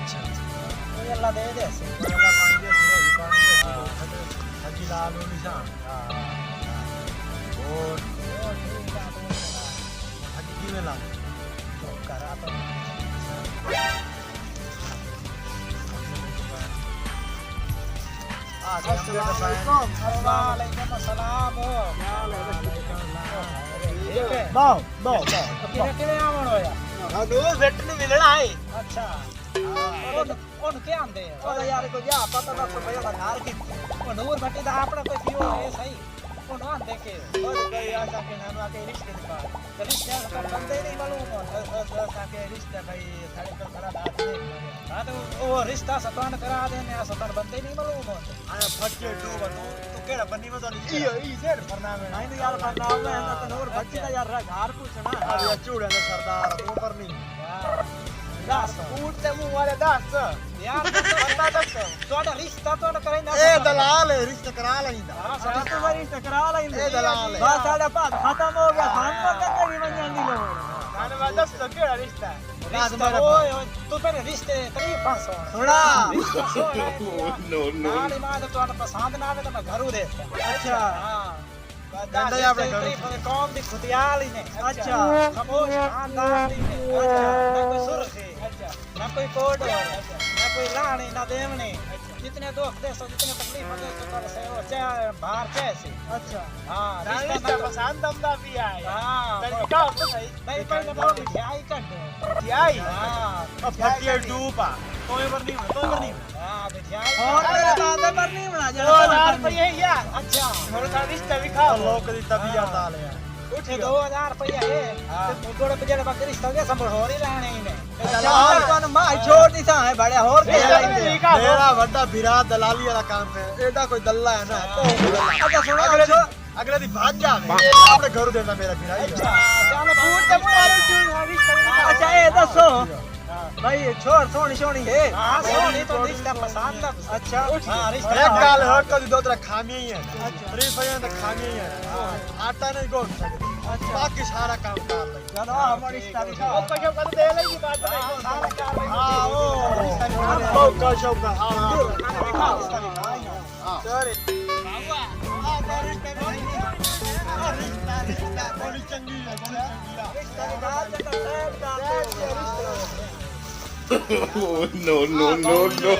अच्छा कोई अल्लाह दे दे अल्लाह पाएंगे सिरो पाएंगे हजी लाल निशान और हजी की में ला करा तो वालेकुम अस्सलाम ठीक है बाओ बाओ किने आवणो या हां वेट नु मिलना है अच्छा ओन के आंदे ओ यार को जा पता ना कोई भैया धार की ओ नूर भट्टी दा आपड़ा कोई पियो है सही ओन आंदे के और कोई आशा के नाम आके रिश्ते का रिश्ते का बंदे नहीं मालूम आके रिश्ते भाई सारे पर खड़ा दात नहीं हां तो वो रिश्ता सतान करा देने सतान बंदे नहीं मालूम आया फटके टू बनो तो केड़ा बन्नी में तो नहीं ई सेर फरनाम है नहीं यार फरनाम में है तो नूर भट्टी का यार घर पूछना अरे चूड़े ने सरदार वो पर नहीं दास ऊट ते मुंह वाले दास यार बता दस तोड़ा रिश्ता तो करे ना ए दलाल है रिश्ता करा लेंदा हां साथ में रिश्ता करा लेंदे ए दलाल बस साडा पास खत्म हो गया हम को तेरी वंजन दी लो मैंने बात दस तो केड़ा रिश्ता रिश्ता ओए तू पहले रिश्ते तरी 500 थोड़ा नो नो नाली मां तो पसंद ना आवे तो मैं घरू दे अच्छा हां गंदा या अपने घर कौम दी खुतियाल ही ने अच्छा खामोश खानदान ही ने अच्छा ना कोई सुर्खी अच्छा ना कोई कोड ना कोई लाणी ना देवनी जितने दुख दे सो जितने तकलीफ दे सो कर से वो चाहे बाहर चाहे से अच्छा हां रिश्ता पसंद दमदा भी है हां तनी का तो सही नहीं पहले बहुत मिठाई कर दो मिठाई हां अब फटिए डूबा तोय पर नहीं हां मिठाई और मेरे दादा पर नहीं बना जा 2000 रुपए यार अच्छा थोड़ा सा रिश्ता भी खाओ लोग दी तबीयत आ ले उठे 2000 रुपया है ते गोड़े पे जेड़ा बाकी रिश्ता के संभल हो ही रहने ही ने दलाल कौन मां छोड़ दी सा है बड़े और मेरा बड़ा बिरा दलाली वाला काम है एडा कोई दल्ला है ना अच्छा सुनो अगले दिन भाग जावे अपने घर देना मेरा बिरा चलो बूट ते मुंह रिश्ता अच्छा ए दसो भाई छोड़ सोनी है हां सोनी तो रिश्ता पसंद अच्छा हां रिश्ता एक गाल हट कर दो तरह खामी ही है फ्री फायर तो खामी ही है आटा नहीं गोल सकती बाकी सारा काम कर ले चलो हमारी रिश्ता दिखाओ ओ कशो कर दे लेगी बात नहीं सारा कर ले हां ओ रिश्ता दिखाओ कशो का हां दिखाओ रिश्ता दिखाओ हां सॉरी बाबा हां रिश्ता बड़ी चंगी है रिश्ता दिखा तो सब काम no no no no